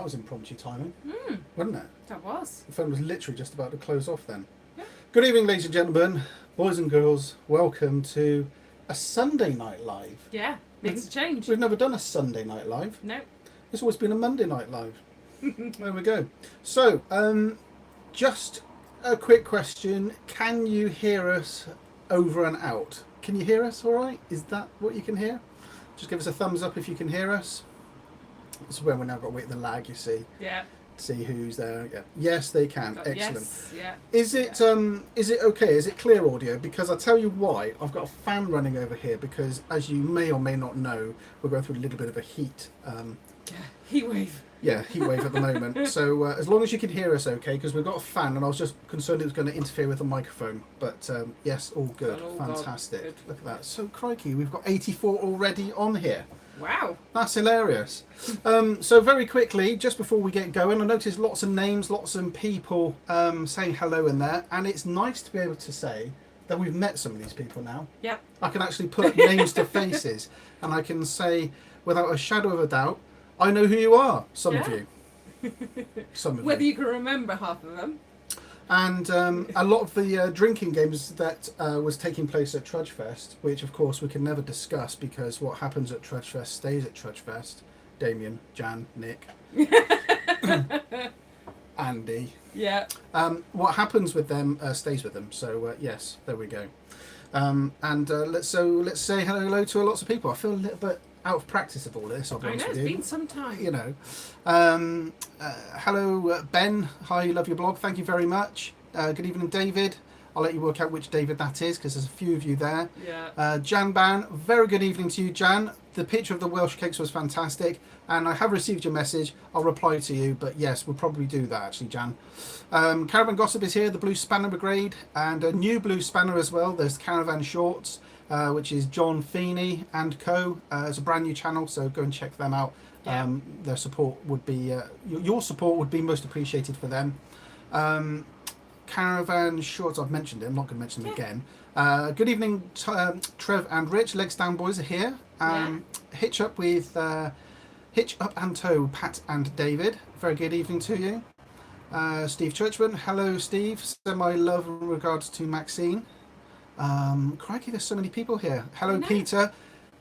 was impromptu timing, wasn't it? That was. The phone was literally just about to close off then. Yeah. Good evening, ladies and gentlemen, boys and girls. Welcome to a Sunday night live. Yeah, makes a change. We've never done a Sunday night live. No. It's always been a Monday night live. There we go. So, just a quick question. Can you hear us over and out? Can you hear us all right? Is that what you can hear? Just give us a thumbs up if you can hear us. This is when we're now got to wait the lag, you see. Yeah. See who's there. Yeah. Yes, they can. Excellent. Yes, yeah. Is it okay? Is it clear audio? Because I'll tell you why. I've got a fan running over here because, as you may or may not know, we're going through a little bit of a heat. Heat wave. Yeah, heat wave at the moment. So as long as you can hear us okay, because we've got a fan, and I was just concerned it was going to interfere with the microphone. But yes, all good. All Fantastic. good. Look at that. So crikey, we've got 84 already on here. Wow. That's hilarious. So very quickly, just before we get going, I noticed lots of names, lots of people saying hello in there, and it's nice to be able to say that we've met some of these people now. Yep. I can actually put names to faces, and I can say without a shadow of a doubt, I know who you are. Some of you. Some of Whether you. you can remember half of them. And a lot of the drinking games that was taking place at Trudgefest, which of course we can never discuss because what happens at Trudgefest stays at Trudgefest. Damien, Jan, Nick, Andy. Yeah. What happens with them stays with them. So yes, there we go. Let's say hello to lots of people. I feel a little bit out of practice of all this. I'll be honest with you. It's been some time. You know. Hello, Ben. Hi, love your blog. Thank you very much. Good evening, David. I'll let you work out which David that is because there's a few of you there. Yeah. Jan Ban, very good evening to you, Jan. The picture of the Welsh cakes was fantastic, and I have received your message. I'll reply to you, but yes, we'll probably do that actually, Jan. Caravan Gossip is here, the Blue Spanner Brigade, and a new Blue Spanner as well. There's Caravan Shorts, which is John Feeney and co. It's a brand new channel, so go and check them out. Yeah. Their support would be your support would be most appreciated for them. Caravan Shorts, I've mentioned it, I'm not going to mention them again. Good evening, Trev and Rich. Legs Down Boys are here. Hitch Up with Hitch Up and Toe, Pat and David. Very good evening to you. Steve Churchman, hello Steve. Send my love in regards to Maxine. Crikey, there's so many people here. Hello Peter.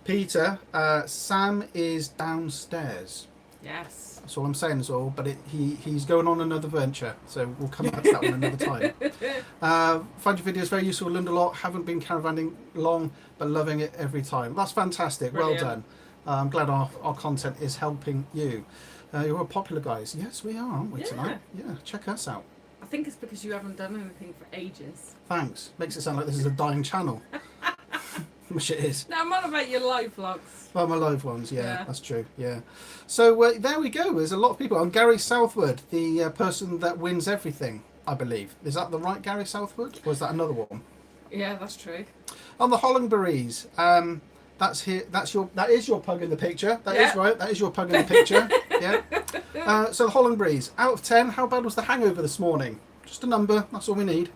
Peter, Sam is downstairs. Yes. That's all I'm saying is all, but he's going on another venture, so we'll come back to that one another time. Find your videos very useful, learned a lot, haven't been caravanning long, but loving it every time. That's fantastic, Brilliant. Well done. I'm glad our content is helping you. You're all popular guys. Yes, we are, aren't we, tonight? Yeah, check us out. I think it's because you haven't done anything for ages. Thanks. Makes it sound like this is a dying channel. Which it is. Now I'm on about your live vlogs. Oh, my live ones, yeah, that's true, yeah. So there we go, there's a lot of people. I'm Gary Southwood, the person that wins everything, I believe. Is that the right Gary Southwood, or is that another one? Yeah, that's true. On the Hollingberries, that is your pug in the picture. That is right, that is your pug in the picture, yeah. So the Hollingberries, out of 10, how bad was the hangover this morning? Just a number, that's all we need.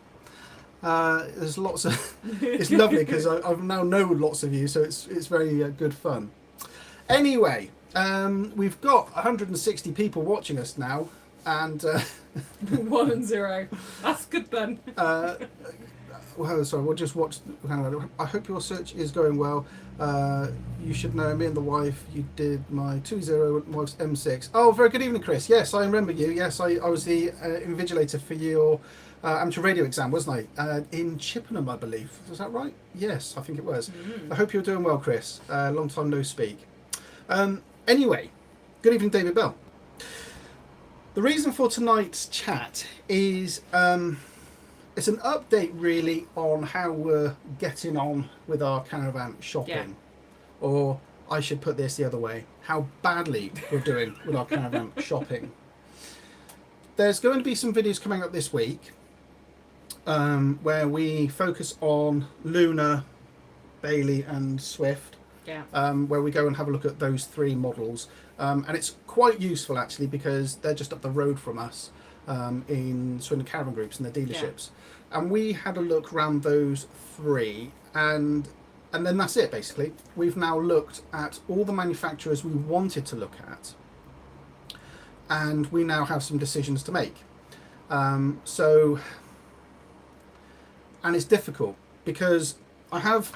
There's lots of it's lovely because I've now known lots of you, so it's very good fun. Anyway, we've got 160 people watching us now, and 1 and 0. That's good then. well, sorry, we'll just watch. I hope your search is going well. You should know me and the wife. You did my 2-0 wife's M6. Oh, very good evening, Chris. Yes, I remember you. Yes, I was the invigilator for your amateur radio exam, wasn't I? In Chippenham, I believe. Was that right? Yes, I think it was. I hope you're doing well, Chris. Long time no speak. Anyway, good evening, David Bell. The reason for tonight's chat is it's an update really on how we're getting on with our caravan shopping. Or I should put this the other way, how badly we're doing with our caravan shopping. There's going to be some videos coming up this week where we focus on Luna, Bailey and Swift, where we go and have a look at those 3 models. And it's quite useful actually because they're just up the road from us in Swindon Caravan Groups and the dealerships. And we had a look around those 3 and then that's it basically. We've now looked at all the manufacturers we wanted to look at. and we now have some decisions to make. So, and it's difficult because I have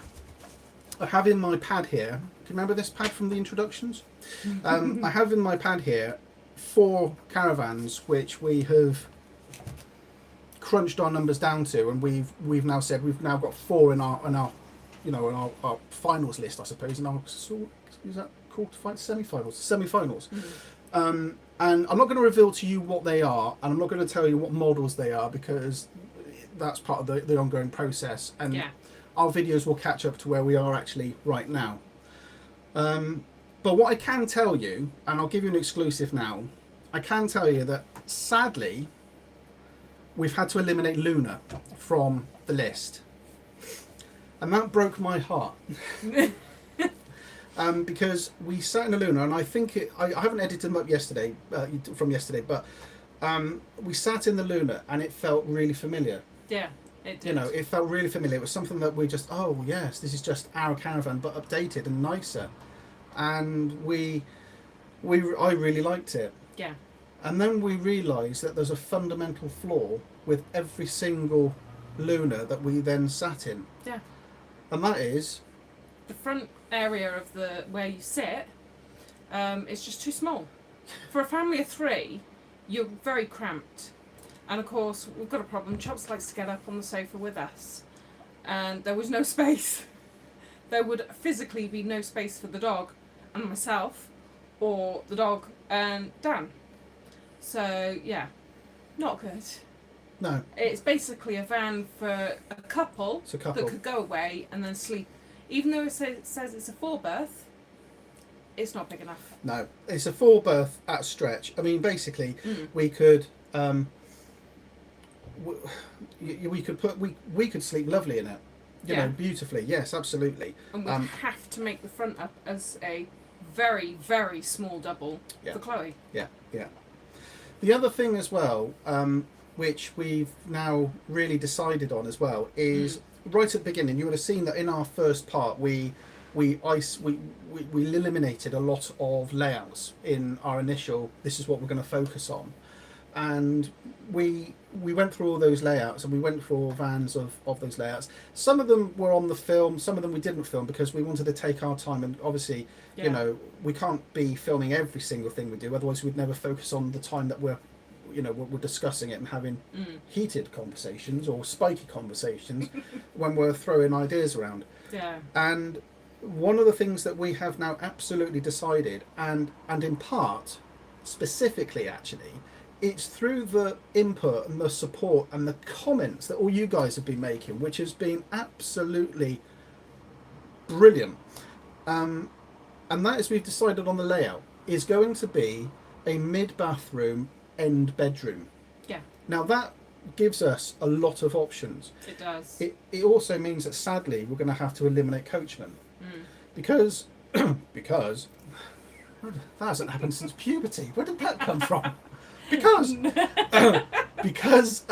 in my pad here. Do you remember this pad from the introductions? I have in my pad here 4 caravans which we have crunched our numbers down to, and we've now said we've now got 4 in our our finals list, I suppose. In our, is that called semi-finals? Semi-finals. And I'm not going to reveal to you what they are, and I'm not going to tell you what models they are because that's part of the ongoing process. And our videos will catch up to where we are actually right now. But what I can tell you, and I'll give you an exclusive now, I can tell you that sadly we've had to eliminate Luna from the list. And that broke my heart. Because we sat in a Luna, and I think I haven't edited them up yesterday, from yesterday, but we sat in the Luna and it felt really familiar. Yeah, it did. You know, it felt really familiar. It was something that we just, oh yes, this is just our caravan, but updated and nicer. And I really liked it. Yeah. And then we realised that there's a fundamental flaw with every single Luna that we then sat in. Yeah. And that is the front area of where you sit is just too small. For a family of 3, you're very cramped. And of course, we've got a problem. Chops likes to get up on the sofa with us, and there was no space. There would physically be no space for the dog and myself, or the dog and Dan. So yeah, not good. no. It's basically a van for a couple, It's a couple. that could go away and then sleep. Even though it says it's a 4-berth, it's not big enough. No, it's a 4-berth at stretch. I mean, basically, we could we could sleep lovely in it. You know, beautifully. Yes, absolutely. And we have to make the front up as a very, very small double for Chloe. Yeah, yeah. The other thing as well, which we've now really decided on as well, is right at the beginning. You would have seen that in our first part, we eliminated a lot of layouts in our initial. This is what we're going to focus on, and we went through all those layouts, and we went through all vans of those layouts. Some of them were on the film, some of them we didn't film because we wanted to take our time, and obviously, you know, we can't be filming every single thing we do, otherwise we'd never focus on the time that we're discussing it and having heated conversations or spiky conversations when we're throwing ideas around. Yeah. And one of the things that we have now absolutely decided, and in part, specifically actually, it's through the input and the support and the comments that all you guys have been making, which has been absolutely brilliant. And that is, we've decided on the layout is going to be a mid-bathroom end bedroom. Yeah. Now that gives us a lot of options. It does. It also means that sadly we're going to have to eliminate coachmen because that hasn't happened since puberty. Where did that come from? Because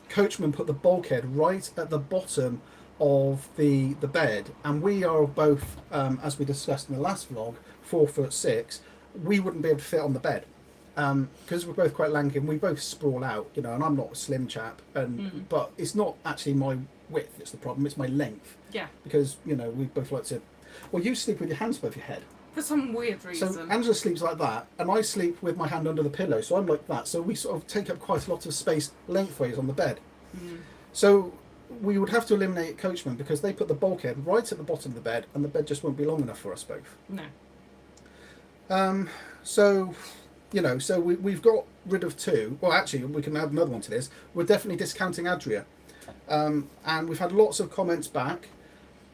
coachmen put the bulkhead right at the bottom of the bed, and we are both, as we discussed in the last vlog, 4'6". We wouldn't be able to fit on the bed because we're both quite lanky and we both sprawl out, and I'm not a slim chap, and but it's not actually my width that's the problem, it's my length. Yeah. Because we both like to. Well, you sleep with your hands above your head. For some weird reason. So Angela sleeps like that, and I sleep with my hand under the pillow, so I'm like that. So we sort of take up quite a lot of space lengthways on the bed. So we would have to eliminate coachmen because they put the bulkhead right at the bottom of the bed, and the bed just won't be long enough for us both. No. So, so we've got rid of 2. Well, actually, we can add another one to this. We're definitely discounting Adria. And we've had lots of comments back.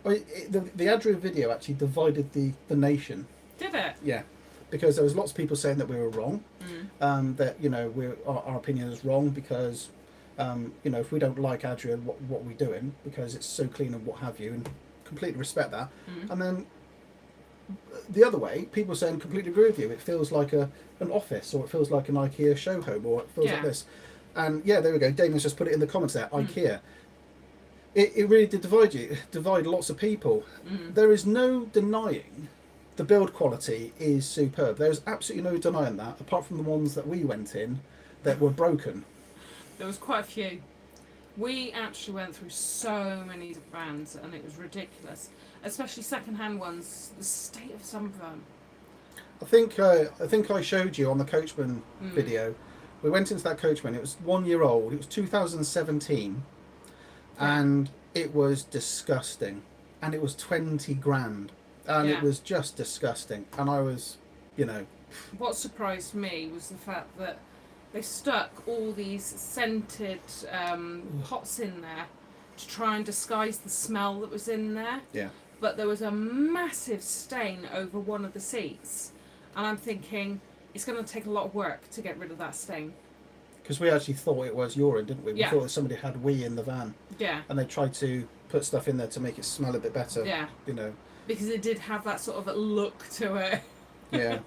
The Adria video actually divided the nation. Did it? Yeah, because there was lots of people saying that we were wrong. That our opinion is wrong because if we don't like Adria, what are we doing? Because it's so clean and what have you, and completely respect that. And then the other way, people saying completely agree with you. It feels like an office, or it feels like an IKEA show home, or it feels like this. And yeah, there we go. Damien's just put it in the comments there. IKEA. It really did divide lots of people. There is no denying the build quality is superb. There's absolutely no denying that, apart from the ones that we went in that were broken. There was quite a few. We actually went through so many vans, and it was ridiculous. Especially second-hand ones. The state of some of them. I think I showed you on the Coachman video. We went into that Coachman. It was 1 year old. It was 2017, and it was disgusting. And it was 20 grand, and it was just disgusting. And I was, you know. What surprised me was the fact that they stuck all these scented pots in there to try and disguise the smell that was in there. Yeah. But there was a massive stain over one of the seats. And I'm thinking, it's going to take a lot of work to get rid of that stain. Because we actually thought it was urine, didn't we? We Yeah. thought that somebody had wee in the van. Yeah. And they tried to put stuff in there to make it smell a bit better. Yeah. You know. Because it did have that sort of a look to it. Yeah.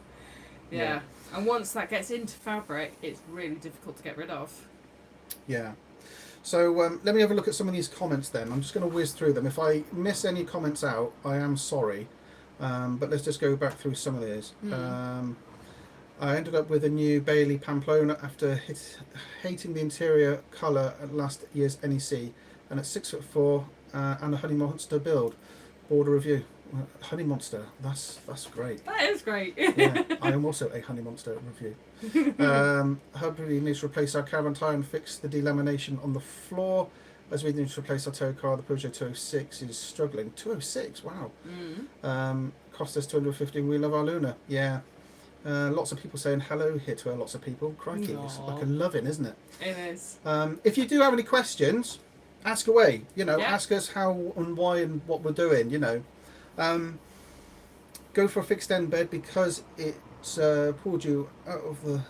Yeah. And once that gets into fabric, it's really difficult to get rid of. Yeah. So let me have a look at some of these comments then. I'm just going to whiz through them. If I miss any comments out, I am sorry. But let's just go back through some of these. I ended up with a new Bailey Pamplona after hating the interior colour at last year's NEC, and at 6'4" and a Honey Monster build. Border review. Honey Monster, that's great. That is great. Yeah, I am also a Honey Monster review. Hubby needs to replace our caravan tyre and fix the delamination on the floor, as we need to replace our tow car. The Peugeot 206 is struggling. 206, wow. Cost us 250. We love our Luna. Yeah. Lots of people saying hello here to her. Lots of people. Crikey, it's like a loving, isn't it? It is. If you do have any questions, ask away. You know, Yeah. ask us how and why and what we're doing. You know, go for a fixed end bed because it's pulled you out of the.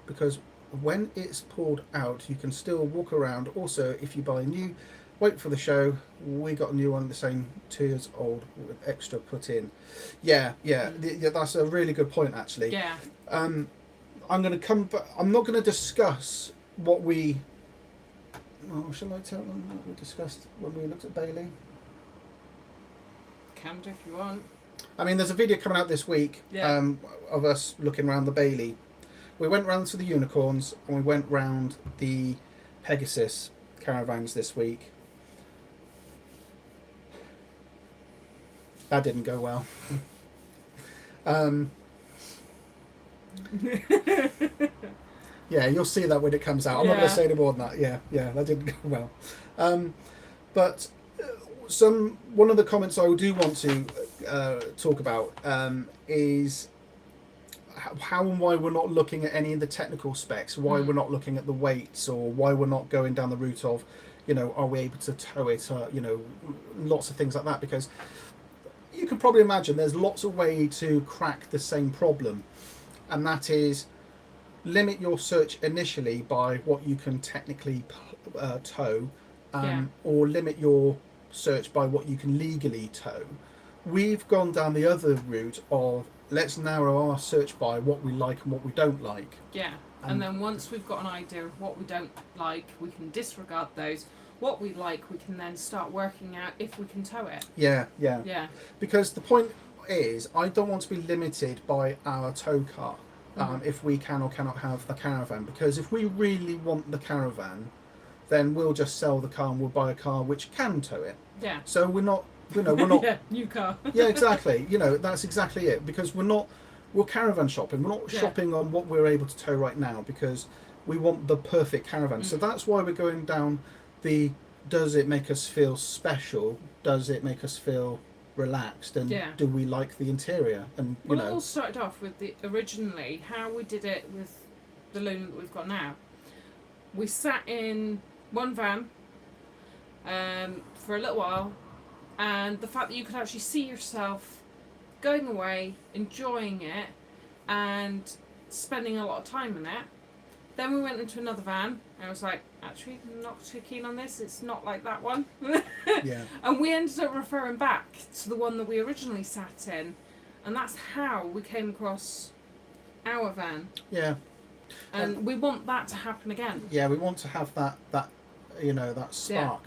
Because when it's pulled out, you can still walk around. Also, if you buy new, wait for the show. We got a new one the same 2 years old with extra put in. Yeah, that's a really good point actually. Yeah. I'm going to come. I'm not going to discuss what we. Oh, shall I tell them what we discussed when we looked at Bailey? Can do if you want. I mean, there's a video coming out this week of us looking around the Bailey. We went round to the Unicorns and we went round the Pegasus caravans this week. That didn't go well. Yeah, you'll see that when it comes out. I'm not going to say any more than that. Yeah, that didn't go well. But one of the comments I do want to talk about is how and why we're not looking at any of the technical specs, why we're not looking at the weights, or why we're not going down the route of, you know, are we able to tow it, you know, lots of things like that, because you can probably imagine there's lots of ways to crack the same problem, and that is limit your search initially by what you can technically tow, or limit your search by what you can legally tow. We've gone down the other route of let's narrow our search by what we like and what we don't like. Yeah, and then once we've got an idea of what we don't like, we can disregard those. What we like, we can then start working out if we can tow it. Yeah. Because the point is, I don't want to be limited by our tow car if we can or cannot have the caravan. Because if we really want the caravan, then we'll just sell the car and we'll buy a car which can tow it. Yeah. So we're not. We're not. Yeah, new car. Yeah, exactly. You know, that's exactly it. Because we're caravan shopping. We're not shopping on what we're able to tow right now because we want the perfect caravan. So that's why we're going down the. Does it make us feel special? Does it make us feel relaxed? And do we like the interior? And it all started off with originally how we did it with the Luna that we've got now. We sat in one van for a little while. And the fact that you could actually see yourself going away, enjoying it, and spending a lot of time in it. Then we went into another van, and I was like, actually, I'm not too keen on this. It's not like that one. Yeah. And we ended up referring back to the one that we originally sat in, and that's how we came across our van. Yeah. And we want that to happen again. Yeah, we want to have that you know, that spark.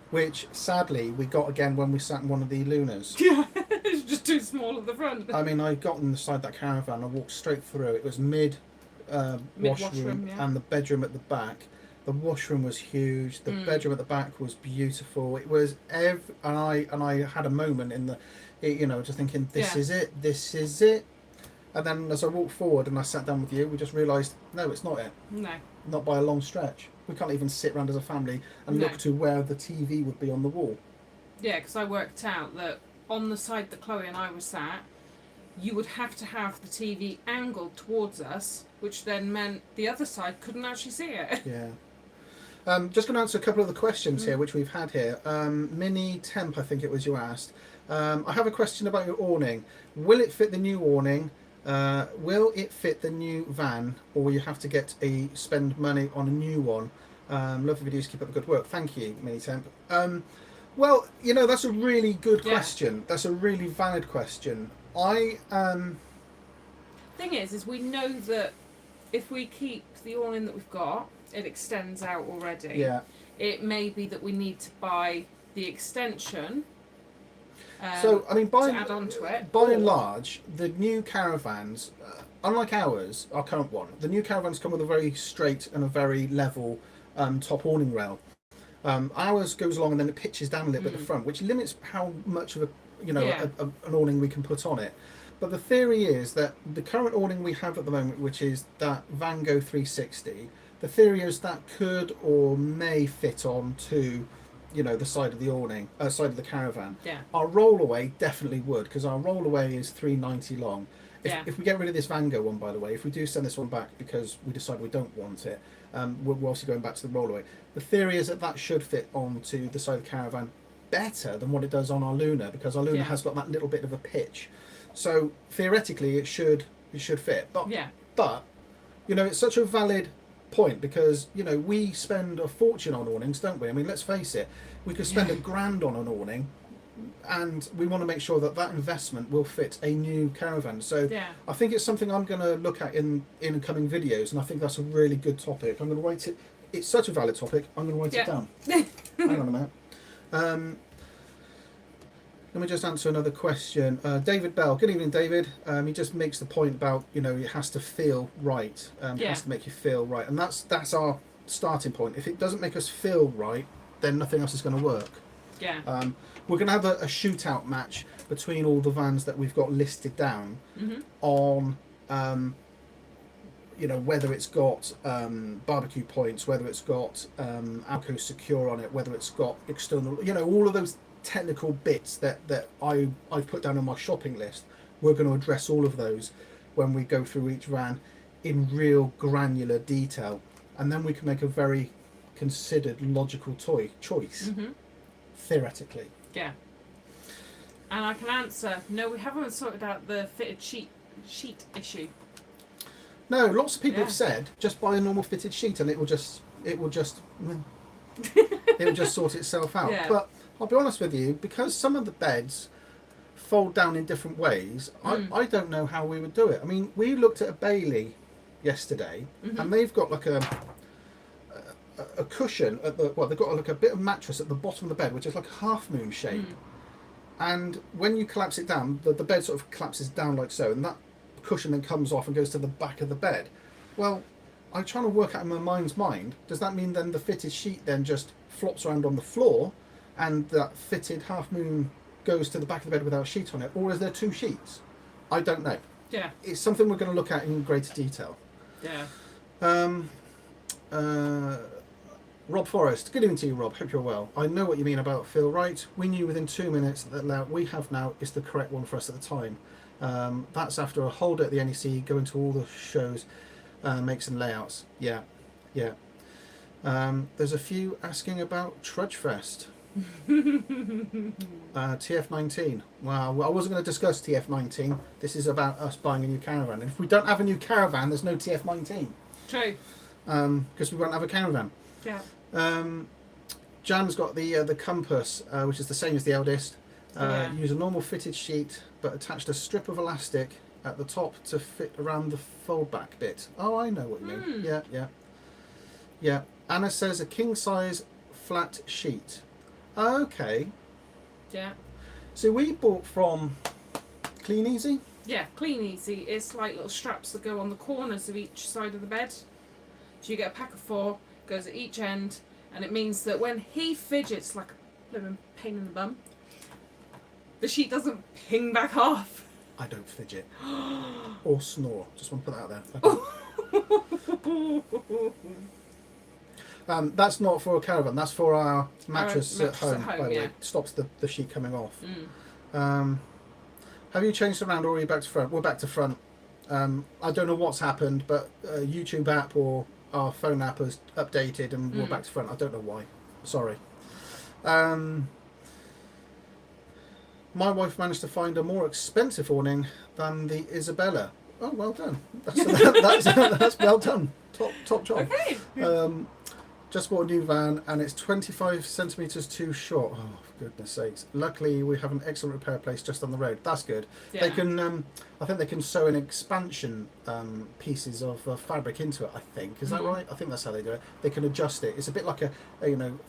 Which sadly we got again when we sat in one of the Lunas. Yeah, it's just too small at the front. I mean, I got inside that caravan. I walked straight through. It was mid washroom Yeah. and the bedroom at the back. The washroom was huge. The bedroom at the back was beautiful. It was and I had a moment in the, just thinking, this Yeah. is it. This is it. And then as I walked forward and I sat down with you, we just realised, no, it's not it. No. Not by a long stretch. We can't even sit around as a family and No. look to where the TV would be on the wall. Yeah, because I worked out that on the side that Chloe and I were sat, you would have to have the TV angled towards us, which then meant the other side couldn't actually see it. Yeah. Just going to answer a couple of the questions here, which we've had here. Mini Temp, I think it was you asked. I have a question about your awning. Will it fit the new awning? Will it fit the new van, or will you have to spend money on a new one? Love the videos, keep up the good work. Thank you, Mini Temp. Well, that's a really good question. That's a really valid question. Thing is we know that if we keep the awning that we've got, it extends out already. Yeah. It may be that we need to buy the extension. So, I mean, to add on to it. By and large, the new caravans, unlike ours, our current one, the new caravans come with a very straight and a very level top awning rail. Ours goes along and then it pitches down a little bit at the front, which limits how much of an awning we can put on it. But the theory is that the current awning we have at the moment, which is that Van Gogh 360, the theory is that could or may fit on to, the side of the awning, side of the caravan. Yeah. Our rollaway definitely would, because our rollaway is 390 long. If we get rid of this Van Gogh one, by the way, if we do send this one back because we decide we don't want it, we're obviously going back to the rollaway. The theory is that should fit onto the side of the caravan better than what it does on our Luna, because our Luna has got that little bit of a pitch. So theoretically, it should fit. But it's such a valid point, because we spend a fortune on awnings, don't we? I mean, let's face it, we could spend £1,000 on an awning, and we want to make sure that investment will fit a new caravan. So I think it's something I'm going to look at in coming videos, and I think that's a really good topic. I'm going to write it. It's such a valid topic. I'm going to write it down. Hang on a minute. Let me just answer another question. David Bell. Good evening, David. He just makes the point about, it has to feel right. It has to make you feel right. And that's our starting point. If it doesn't make us feel right, then nothing else is going to work. Yeah. We're going to have a shootout match between all the vans that we've got listed down on, whether it's got barbecue points, whether it's got Alco Secure on it, whether it's got external, all of those technical bits that I've put down on my shopping list. We're going to address all of those when we go through each van in real granular detail, and then we can make a very considered, logical choice, theoretically. Yeah. And I can answer, no, we haven't sorted out the fitted sheet issue. No, lots of people have said just buy a normal fitted sheet and it will just sort itself out. Yeah. But I'll be honest with you, because some of the beds fold down in different ways, I don't know how we would do it. I mean, we looked at a Bailey yesterday, and they've got like a cushion at they've got like a bit of mattress at the bottom of the bed, which is like a half moon shape. And when you collapse it down, the bed sort of collapses down like so, and that cushion then comes off and goes to the back of the bed. Well, I'm trying to work out in my mind's mind, does that mean then the fitted sheet then just flops around on the floor, and that fitted half moon goes to the back of the bed without a sheet on it, or is there two sheets? I don't know. Yeah. It's something we're going to look at in greater detail. Yeah. Rob Forrest. Good evening to you, Rob. Hope you're well. I know what you mean about feel right. We knew within 2 minutes that the layout we have now is the correct one for us at the time. That's after a whole day at the NEC, going to all the shows, makes and layouts. Yeah. There's a few asking about Trudgefest. TF19. Wow, I wasn't going to discuss TF19. This is about us buying a new caravan. And if we don't have a new caravan, there's no TF19. True. Because we won't have a caravan. Yeah. Jan's got the compass, which is the same as the eldest. Use a normal fitted sheet, but attached a strip of elastic at the top to fit around the fold back bit. Oh, I know what you mean. Yeah. Anna says a king size flat sheet. Okay. Yeah. So we bought from Clean Easy? Yeah, Clean Easy. It's like little straps that go on the corners of each side of the bed. So you get a pack of 4, goes at each end, and it means that when he fidgets like a living pain in the bum, the sheet doesn't ping back off. I don't fidget. Or snore. Just want to put that out there. That's not for a caravan. That's for our mattress at home, by the way. It stops the sheet coming off. Have you changed around or are you back to front? We're back to front. I don't know what's happened, but YouTube app or our phone app has updated and we're back to front. I don't know why. Sorry. My wife managed to find a more expensive awning than the Isabella. Oh, well done. That's well done. Top job. Okay. Just bought a new van and it's 25 centimetres too short. Oh, for goodness sakes. Luckily, we have an excellent repair place just on the road. That's good. Yeah. They can, I think they can sew in expansion pieces of fabric into it, I think. Is that right? I think that's how they do it. They can adjust it. It's a bit like a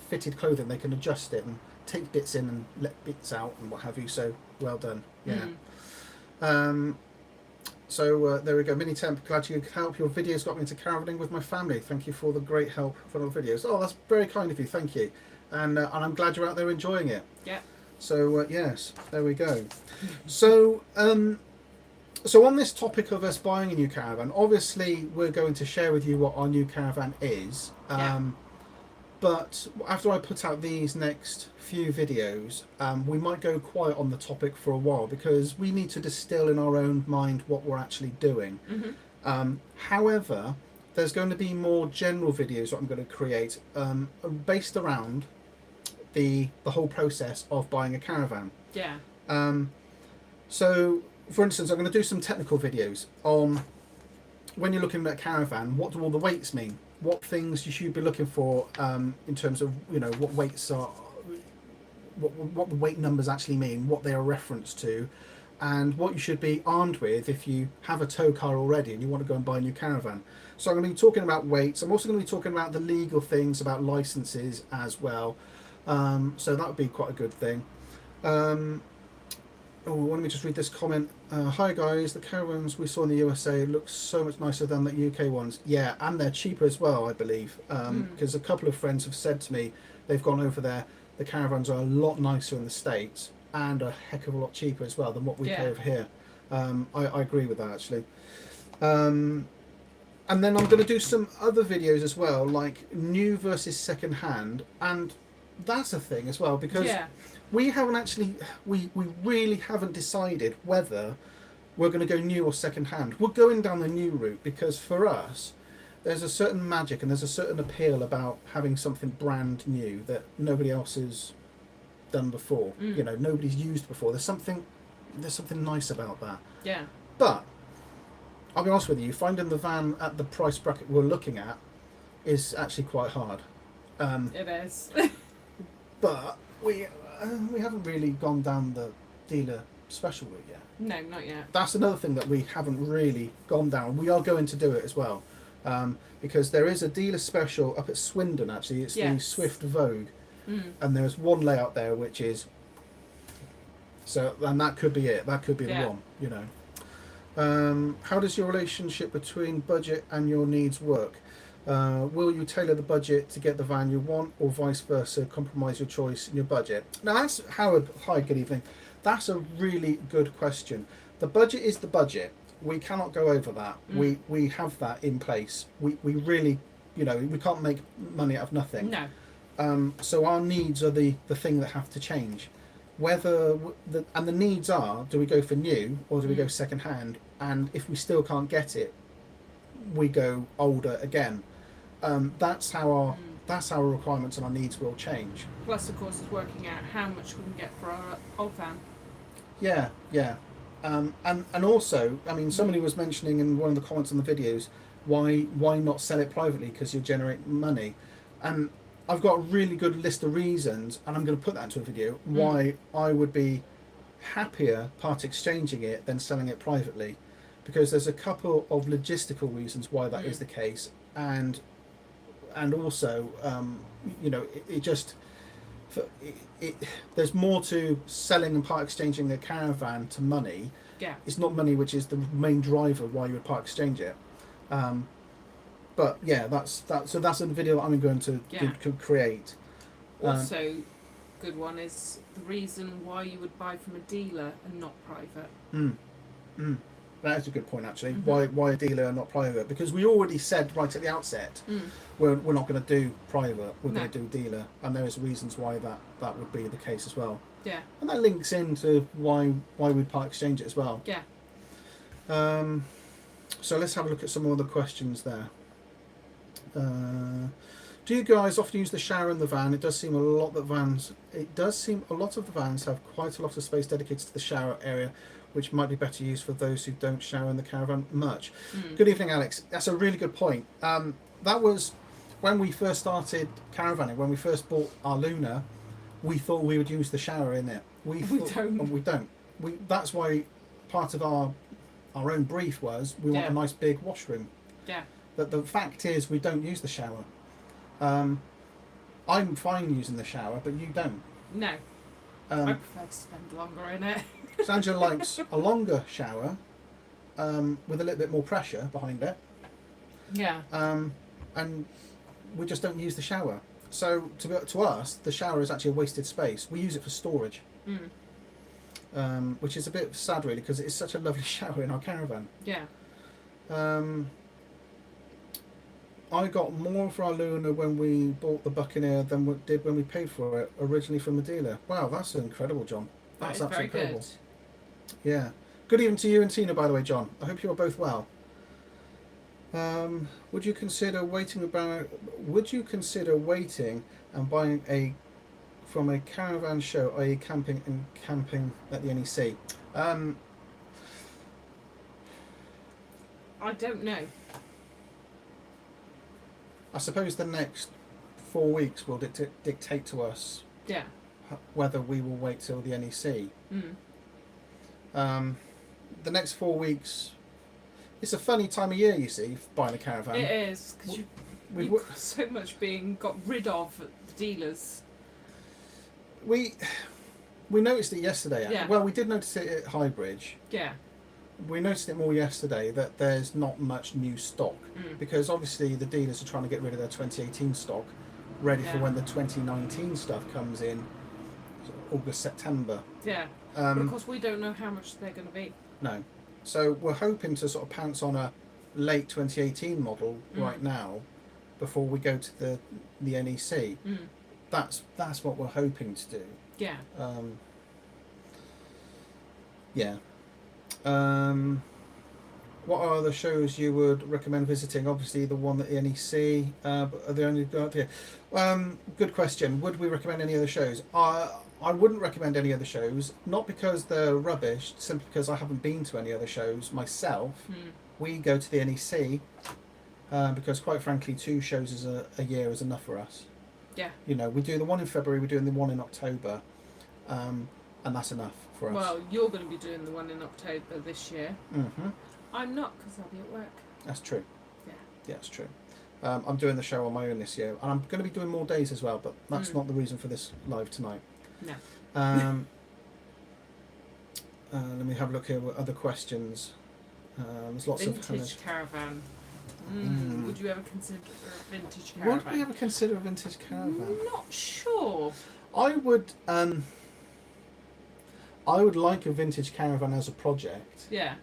fitted clothing. They can adjust it and take bits in and let bits out and what have you. So, well done. Yeah. So there we go. Mini Temp, glad you could help. Your videos got me into caravanning with my family. Thank you for the great help for our videos. Oh, that's very kind of you. Thank you. And I'm glad you're out there enjoying it. Yeah. So yes, there we go. So so on this topic of us buying a new caravan, obviously we're going to share with you what our new caravan is. But after I put out these next few videos, we might go quiet on the topic for a while because we need to distill in our own mind what we're actually doing. However, there's going to be more general videos that I'm going to create based around the whole process of buying a caravan. Yeah. So, for instance, I'm going to do some technical videos on when you're looking at a caravan, what do all the weights mean? What things you should be looking for in terms of what weights are, what the weight numbers actually mean, what they are referenced to, and what you should be armed with if you have a tow car already and you want to go and buy a new caravan. So I'm going to be talking about weights. I'm also going to be talking about the legal things, about licenses as well. So that would be quite a good thing. Oh, let me just read this comment. Hi guys, the caravans we saw in the USA look so much nicer than the UK ones. Yeah, and they're cheaper as well, I believe. Because a couple of friends have said to me they've gone over there. The caravans are a lot nicer in the States and a heck of a lot cheaper as well than what we pay over here. I agree with that actually. And then I'm going to do some other videos as well, like new versus second hand, and that's a thing as well because. We haven't actually, we really haven't decided whether we're going to go new or second hand. We're going down the new route because for us, there's a certain magic and there's a certain appeal about having something brand new that nobody else has done before. Nobody's used before. There's something nice about that. Yeah. But I'll be honest with you, finding the van at the price bracket we're looking at is actually quite hard. It is. But we haven't really gone down the dealer special route yet. No, not yet. That's another thing that we haven't really gone down. We are going to do it as well, because there is a dealer special up at Swindon. Actually, it's the Swift Vogue, and there's one layout there which is. So, and that could be it. That could be the one. How does your relationship between budget and your needs work? Will you tailor the budget to get the van you want, or vice versa, compromise your choice in your budget? Now, that's Howard. Hi, good evening. That's a really good question. The budget is the budget. We cannot go over that. We have that in place. We really, we can't make money out of nothing. No. So our needs are the thing that have to change. Whether the needs are, do we go for new or do we go second hand? And if we still can't get it, we go older again. That's how our requirements and our needs will change. Plus, of course, it's working out how much we can get for our old van. Yeah. And also, I mean, somebody was mentioning in one of the comments on the videos, why not sell it privately because you generate money, and I've got a really good list of reasons, and I'm going to put that into a video why I would be happier part exchanging it than selling it privately, because there's a couple of logistical reasons why that is the case, and also it just for there's more to selling and part exchanging a caravan to money. Yeah. It's not money which is the main driver why you would part exchange it. But yeah, that's that. So that's a video I'm going to create. Also, good one is the reason why you would buy from a dealer and not private. That is a good point, actually. Mm-hmm. Why a dealer and not private? Because we already said right at the outset we're not going to do private. We're going to do dealer, and there's reasons why that would be the case as well. Yeah. And that links into why we'd part exchange it as well. Yeah. So let's have a look at some more of the questions there. Do you guys often use the shower in the van? It does seem a lot of the vans have quite a lot of space dedicated to the shower area, which might be better used for those who don't shower in the caravan much. Good evening, Alex. That's a really good point. That was when we first started caravanning, when we first bought our Luna, we thought we would use the shower in it. We don't. That's why part of our own brief was we want a nice big washroom. Yeah. But the fact is we don't use the shower. I'm fine using the shower, but you don't. No. I prefer to spend longer in it. Sandra likes a longer shower with a little bit more pressure behind it. Yeah. And we just don't use the shower. So to us, the shower is actually a wasted space. We use it for storage, which is a bit sad, really, because it's such a lovely shower in our caravan. Yeah. I got more for our Luna when we bought the Buccaneer than we did when we paid for it originally from the dealer. Wow, that's incredible, John. That's absolutely incredible. Good. Yeah. Good evening to you and Tina, by the way, John. I hope you are both well. Would you consider waiting and buying from a caravan show, i.e. camping at the NEC? I don't know. I suppose the next 4 weeks will dictate to us whether we will wait till the NEC. The next 4 weeks, it's a funny time of year, you see, buying a caravan. It is, because you've got so much being got rid of at the dealers. We noticed it yesterday. Yeah. Well, we did notice it at Highbridge. Yeah. We noticed it more yesterday that there's not much new stock because obviously the dealers are trying to get rid of their 2018 stock, ready for when the 2019 stuff comes in, August, September. Yeah. But of course we don't know how much they're going to be. No. So we're hoping to sort of pounce on a late 2018 model right now before we go to the NEC. That's what we're hoping to do. Yeah. Yeah. What are the shows you would recommend visiting? Obviously, the one at the NEC. But are they only out here? Good question. Would we recommend any other shows? I wouldn't recommend any other shows. Not because they're rubbish, simply because I haven't been to any other shows myself. We go to the NEC because, quite frankly, 2 shows a year is enough for us. Yeah. You know, we do the one in February, we're doing the one in October, and that's enough for us. Well, you're going to be doing the one in October this year. I'm not, because I'll be at work. That's true. Yeah. Yeah, it's true. I'm doing the show on my own this year, and I'm going to be doing more days as well, but that's not the reason for this live tonight. No. Let me have a look here with other questions. There's lots vintage of caravan. Would you ever consider a vintage caravan? Would we ever consider a vintage caravan? Not sure. I would like a vintage caravan as a project. Yeah.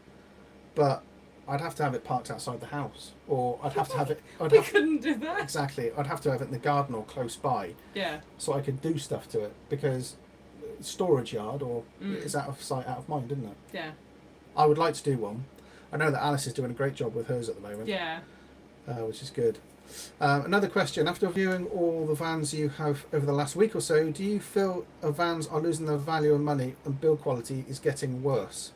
But I'd have to have it parked outside the house, or I'd have to have it. We couldn't do that. Exactly. I'd have to have it in the garden or close by. Yeah. So I could do stuff to it, because storage yard it's out of sight, out of mind, isn't it? Yeah. I would like to do one. I know that Alice is doing a great job with hers at the moment. Yeah. Which is good. Another question. After viewing all the vans you have over the last week or so, do you feel vans are losing their value and money and build quality is getting worse?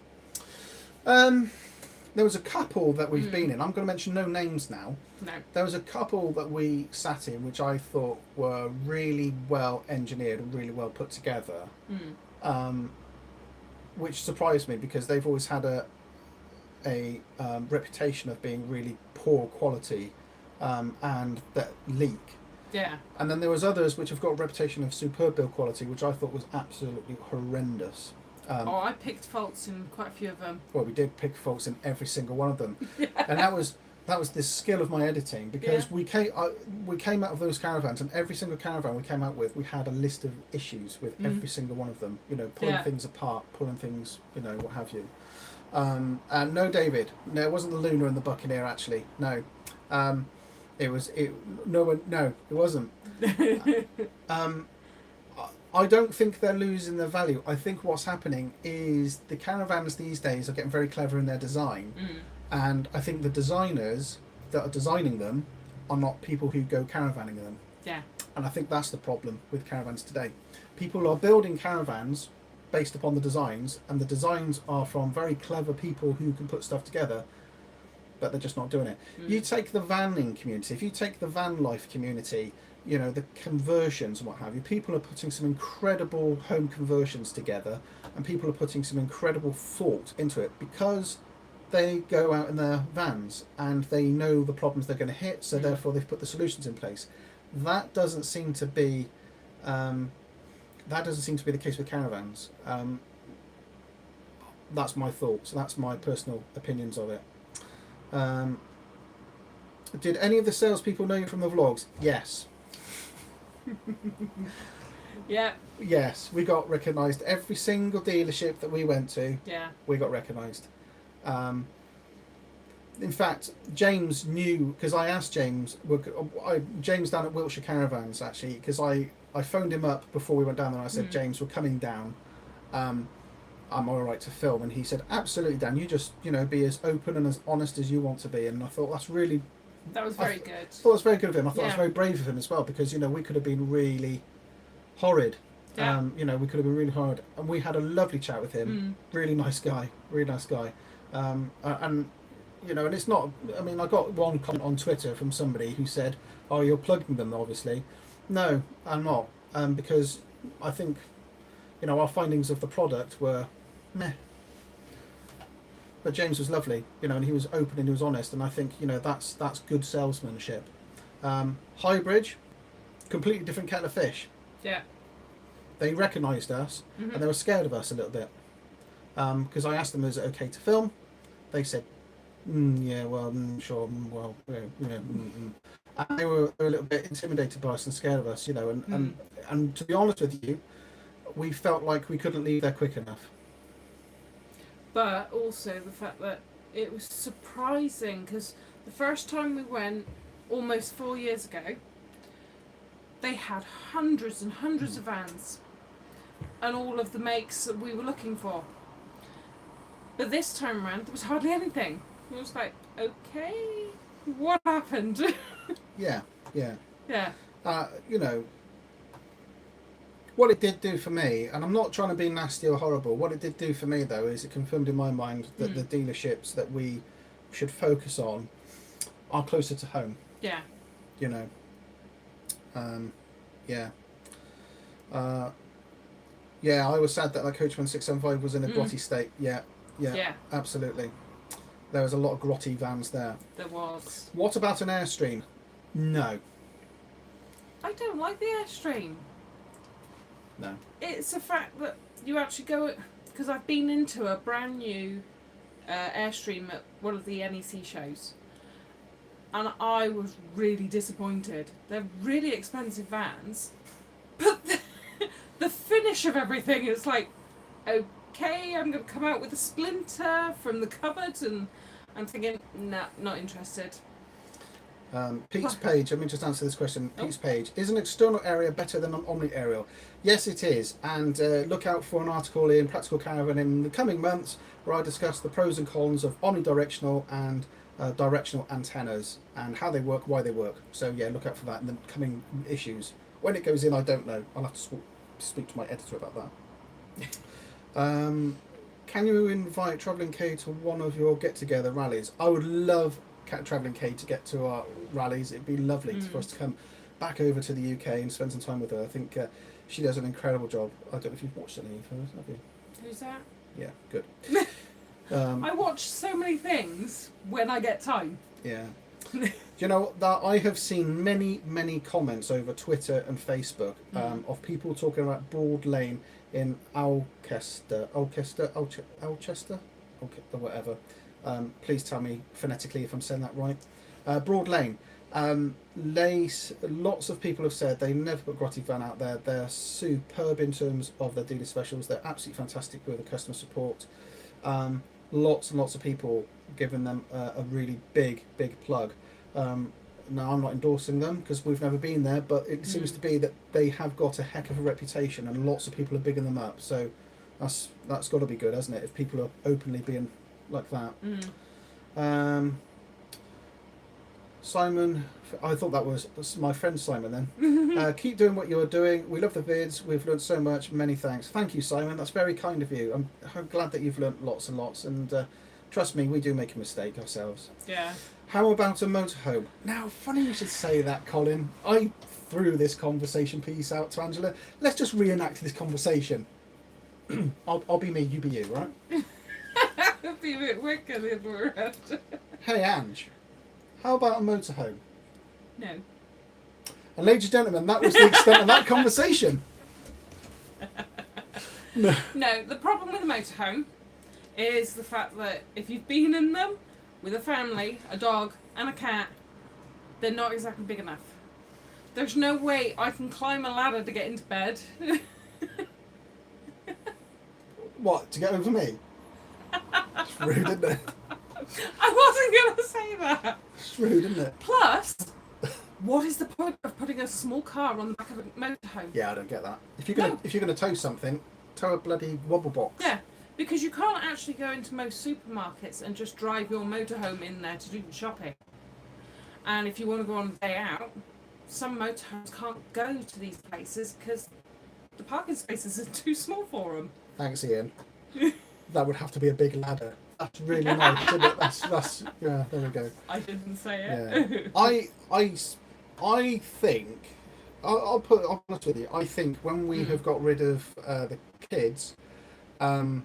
There was a couple that we've been in. I'm going to mention no names now. No. There was a couple that we sat in which I thought were really well engineered and really well put together, which surprised me because they've always had a reputation of being really poor quality and that leak. Yeah. And then there was others which have got a reputation of superb build quality, which I thought was absolutely horrendous. I picked faults in quite a few of them. Well, we did pick faults in every single one of them, and that was the skill of my editing, because we came out of those caravans, and every single caravan we came out with, we had a list of issues with every single one of them. You know, pulling things apart, pulling things, you know, what have you. And no, David, no, it wasn't the Lunar and the Buccaneer actually. No, it was it. No, it wasn't. I don't think they're losing their value. I think what's happening is the caravans these days are getting very clever in their design, and I think the designers that are designing them are not people who go caravanning them. Yeah. And I think that's the problem with caravans today. People are building caravans based upon the designs, and the designs are from very clever people who can put stuff together, but they're just not doing it. You take the vanning community, if you take the van life community, you know, the conversions and what have you, people are putting some incredible home conversions together, and people are putting some incredible thought into it, because they go out in their vans and they know the problems they're going to hit, so therefore they've put the solutions in place. That doesn't seem to be the case with caravans. That's my thoughts. That's my personal opinions of it. Did any of the salespeople know you from the vlogs? Yes. Yeah. Yes, we got recognised. Every single dealership that we went to, we got recognised. In fact, James knew, because I asked James, James down at Wiltshire Caravans actually, because I phoned him up before we went down there and I said, James, we're coming down. I'm alright to film, and he said, absolutely, Dan, you just, you know, be as open and as honest as you want to be. And I thought that was very good. I thought it was very good of him. I thought it was very brave of him as well, because, you know, we could have been really horrid. You know, we could have been really horrid, and we had a lovely chat with him. Really nice guy. And you know, and it's not, I mean, I got one comment on Twitter from somebody who said, oh, you're plugging them obviously. No, I'm not, because I think, you know, our findings of the product were meh. But James was lovely, you know, and he was open and he was honest, and I think, you know, that's good salesmanship. Highbridge, completely different kettle of fish. Yeah. They recognised us, and they were scared of us a little bit, because I asked them, is it okay to film? They said, yeah, well, sure, well, yeah. And they were a little bit intimidated by us and scared of us, you know, and to be honest with you, we felt like we couldn't leave there quick enough. But also the fact that it was surprising, because the first time we went, almost 4 years ago, they had hundreds and hundreds of vans and all of the makes that we were looking for. But this time around, there was hardly anything. It was like, okay, what happened? Yeah. Yeah. You know, what it did do for me, and I'm not trying to be nasty or horrible, what it did do for me though is it confirmed in my mind that the dealerships that we should focus on are closer to home. Yeah. You know. Yeah, I was sad that Coachman 675 was in a grotty state. Yeah, absolutely. There was a lot of grotty vans there. There was. What about an Airstream? No. I don't like the Airstream. No. It's the fact that you actually go, because I've been into a brand new Airstream at one of the NEC shows, and I was really disappointed. They're really expensive vans, but the finish of everything is like, okay, I'm going to come out with a splinter from the cupboard, and I'm thinking, nah, not interested. Pete's Page, let me just answer this question. Pete's Page, is an external area better than an omni aerial? Yes, it is, and look out for an article in Practical Caravan in the coming months where I discuss the pros and cons of omnidirectional and directional antennas and how they work, why they work. So yeah, look out for that in the coming issues. When it goes in, I don't know. I'll have to speak to my editor about that. Can you invite Travelling K to one of your get-together rallies? I would love Travelling K to get to our rallies. It'd be lovely for us to come back over to the UK and spend some time with her. I think she does an incredible job. I don't know if you've watched any of hers, have you? Who's that? Yeah, good. I watch so many things when I get time. Yeah. You know that I have seen many comments over Twitter and Facebook of people talking about Broad Lane in Alchester, whatever. Please tell me phonetically if I'm saying that right. Broad Lane. Lots of people have said they never put Grotty Van out there. They're superb in terms of their dealer specials. They're absolutely fantastic with the customer support. Lots and lots of people giving them a really big plug. Now I'm not endorsing them because we've never been there, but it seems to be that they have got a heck of a reputation and lots of people are bigging them up. So that's got to be good, hasn't it? If people are openly being like that. Simon, I thought that was my friend Simon then. Keep doing what you're doing. We love the vids. We've learned so much. Many thanks. Thank you, Simon. That's very kind of you. I'm glad that you've learnt lots and lots. And trust me, we do make a mistake ourselves. Yeah. How about a motorhome? Now, funny you should say that, Colin. I threw this conversation piece out to Angela. Let's just reenact this conversation. I'll be me, you be you, right? It'll be a bit wicked the other way around. Hey, Ange. How about a motorhome? No. And ladies and gentlemen, that was the extent of that conversation. No. No, the problem with a motorhome is the fact that if you've been in them with a family, a dog and a cat, they're not exactly big enough. There's no way I can climb a ladder to get into bed. What, to get over me? It's rude, isn't it? I wasn't going to say that. It's rude, isn't it? Plus, what is the point of putting a small car on the back of a motorhome? Yeah, I don't get that. If you're gonna tow something, tow a bloody wobble box. Yeah, because you can't actually go into most supermarkets and just drive your motorhome in there to do the shopping. And if you want to go on a day out, some motorhomes can't go to these places because the parking spaces are too small for them. Thanks, Ian. That would have to be a big ladder. That's really nice, isn't it? That's yeah. There we go. I didn't say it. Yeah. I think I'll put it honest with you. I think when we have got rid of the kids, and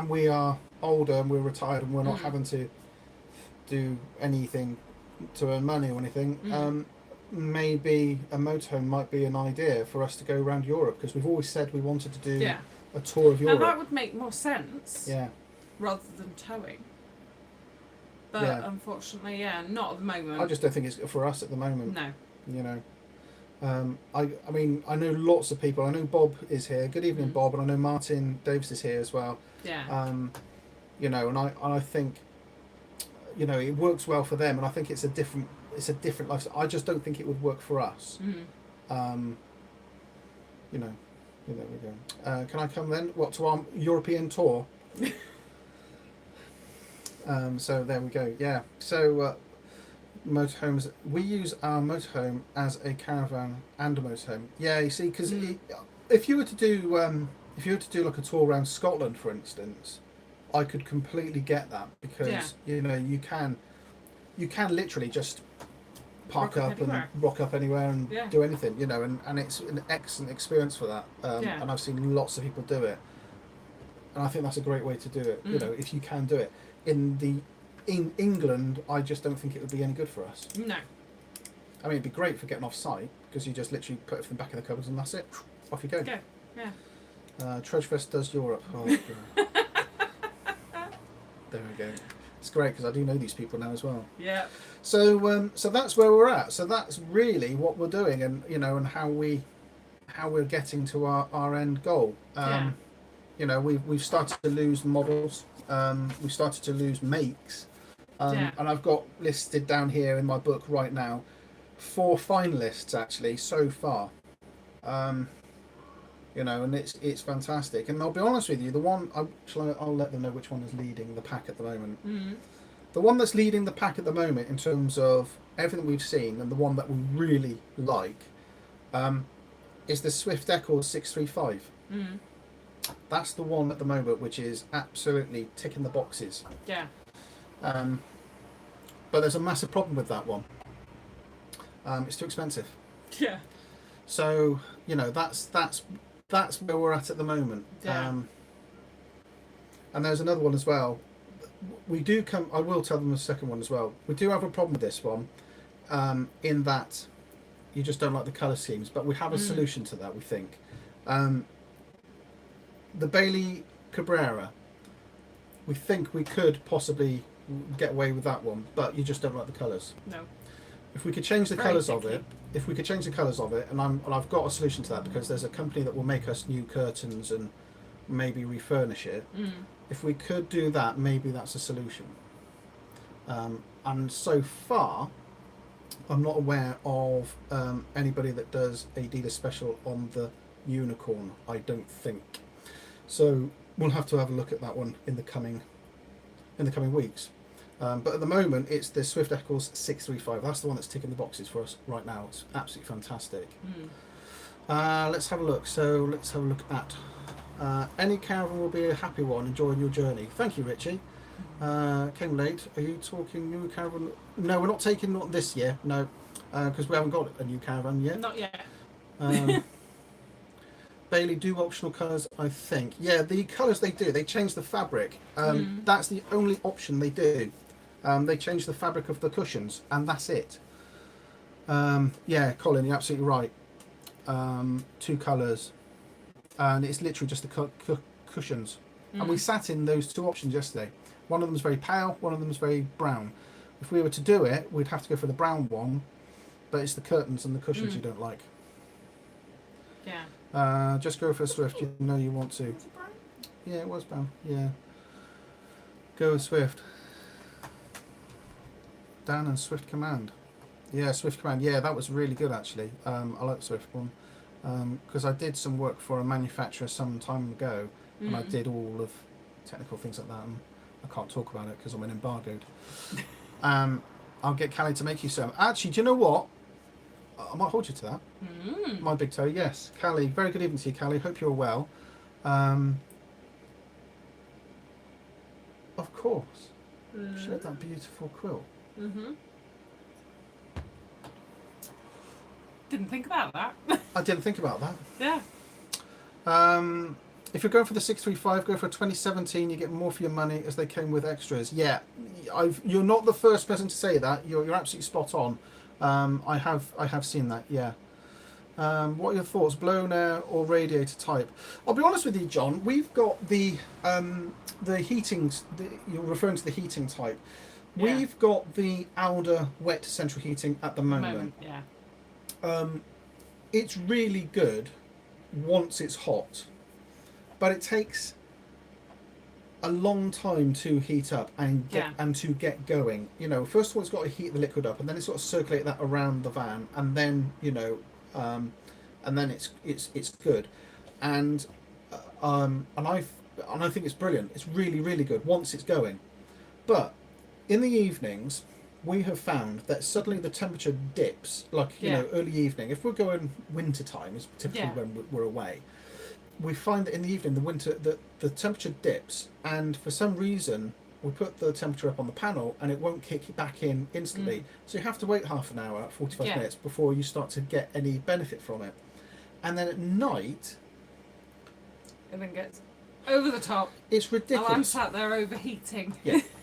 we are older and we're retired and we're not having to do anything to earn money or anything, maybe a motorhome might be an idea for us to go around Europe because we've always said we wanted to do a tour of Europe. Now that would make more sense. Yeah. Rather than towing. But unfortunately, not at the moment. I just don't think it's for us at the moment. No. You know. I mean, I know lots of people. I know Bob is here. Good evening, Bob. And I know Martin Davis is here as well. Yeah. You know, and I think, you know, it works well for them. And I think it's a different lifestyle. I just don't think it would work for us. You know, there we go. Can I come then? What, to our European tour? So there we go. Yeah. So motorhomes. We use our motorhome as a caravan and a motorhome. Yeah. You see, because if you were to do like a tour around Scotland, for instance, I could completely get that because you know you can literally just park up and rock up anywhere and do anything, you know, and it's an excellent experience for that. And I've seen lots of people do it, and I think that's a great way to do it. You know, if you can do it. In England, I just don't think it would be any good for us. No. I mean, it'd be great for getting off site because you just literally put it in the back of the cupboards and that's it. Off you go. Go. Yeah. Trudgefest does Europe. Oh, God. There we go. It's great because I do know these people now as well. Yeah. So that's where we're at. So that's really what we're doing, and you know, and how we're getting to our end goal. You know, we've started to lose models. We've started to lose makes. And I've got listed down here in my book right now 4 finalists actually so far. You know, and it's fantastic. And I'll be honest with you, the one I'll let them know which one is leading the pack at the moment. The one that's leading the pack at the moment in terms of everything we've seen, and the one that we really like, is the Swift Echo 635. That's the one at the moment which is absolutely ticking the boxes. Yeah. But there's a massive problem with that one. It's too expensive. Yeah. So you know that's where we're at the moment. Yeah. And there's another one as well. we do come. I will tell them the second one as well. We do have a problem with this one, in that you just don't like the colour schemes, but we have a solution to that. We think the Bailey Cabrera. We think we could possibly get away with that one, but you just don't like the colours. No. If we could change the Very colours of picky. it, and I've got a solution to that because there's a company that will make us new curtains and maybe refurnish it. If we could do that, maybe that's a solution. And so far, I'm not aware of anybody that does a dealer special on the unicorn. I don't think. So we'll have to have a look at that one in the coming weeks. But at the moment, it's the Swift Eccles 635. That's the one that's ticking the boxes for us right now. It's absolutely fantastic. Let's have a look. So let's have a look at any caravan will be a happy one. Enjoying your journey. Thank you, Richie. Came late. Are you talking new caravan? No, we're not taking not this year. No, because we haven't got a new caravan yet. Not yet. Bailey do optional colours, I think. Yeah, the colours they do. They change the fabric. That's the only option they do. They change the fabric of the cushions, and that's it. Yeah, Colin, you're absolutely right. 2 colours, and it's literally just the cushions. And we sat in those 2 options yesterday. One of them's very pale, one of them's very brown. If we were to do it, we'd have to go for the brown one, but it's the curtains and the cushions you don't like. Yeah. Just go for Swift. You know you want to. Was it brown? Yeah, it was brown. Yeah. Go with Swift. Dan and Swift Command. Yeah, Swift Command. Yeah, that was really good actually. I like the Swift one because I did some work for a manufacturer some time ago, and I did all of technical things like that. And I can't talk about it because I'm embargoed. I'll get Callie to make you some. Actually, do you know what? I might hold you to that. My big toe, yes. Callie, very good evening to you, Callie. Hope you're well. Of course. She had that beautiful quilt. Didn't think about that. I didn't think about that. Yeah. If you're going for the 635, go for a 2017. You get more for your money as they came with extras. Yeah, you're not the first person to say that. You're absolutely spot on. I have seen that. Yeah. What are your thoughts? Blown air or radiator type? I'll be honest with you, John. We've got the heating. You're referring to the heating type. Yeah. We've got the Alder wet central heating at the moment. Yeah. It's really good once it's hot, but it takes a long time to heat up and to get going. You know, first of all, it's got to heat the liquid up, and then it's got to circulate that around the van, and then and then it's good, and I think it's brilliant. It's really good once it's going, but in the evenings we have found that suddenly the temperature dips, like you know, early evening. If we're going winter time, is typically when we're away. We find that in the evening, the temperature dips, and for some reason we put the temperature up on the panel and it won't kick back in instantly. So you have to wait half an hour, 45 minutes before you start to get any benefit from it. And then at night, And then gets over the top. it's ridiculous. And I'm sat there overheating.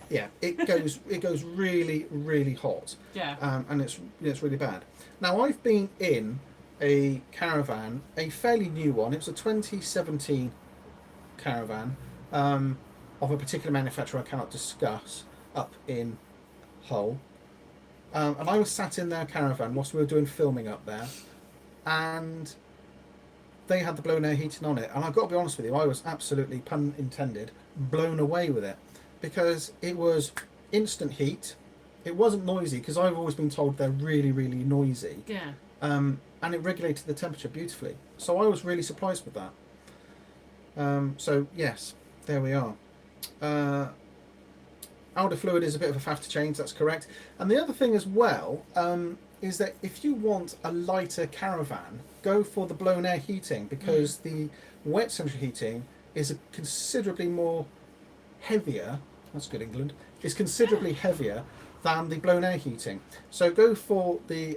Yeah, it goes really hot. Yeah. And it's really bad. Now I've been in a caravan, a fairly new one. It was a 2017 caravan of a particular manufacturer I cannot discuss, up in Hull. And I was sat in their caravan whilst we were doing filming up there, and they had the blown air heating on it. And I've got to be honest with you, I was absolutely, pun intended, blown away with it, because it was instant heat. It wasn't noisy, because I've always been told they're really noisy. Yeah. And it regulated the temperature beautifully. So I was really surprised with that. So yes, there we are. Alder fluid is a bit of a faff to change, that's correct. And the other thing as well is that if you want a lighter caravan, go for the blown air heating, because the wet central heating is considerably more heavier. That's good, England. It's considerably heavier than the blown air heating. So go for the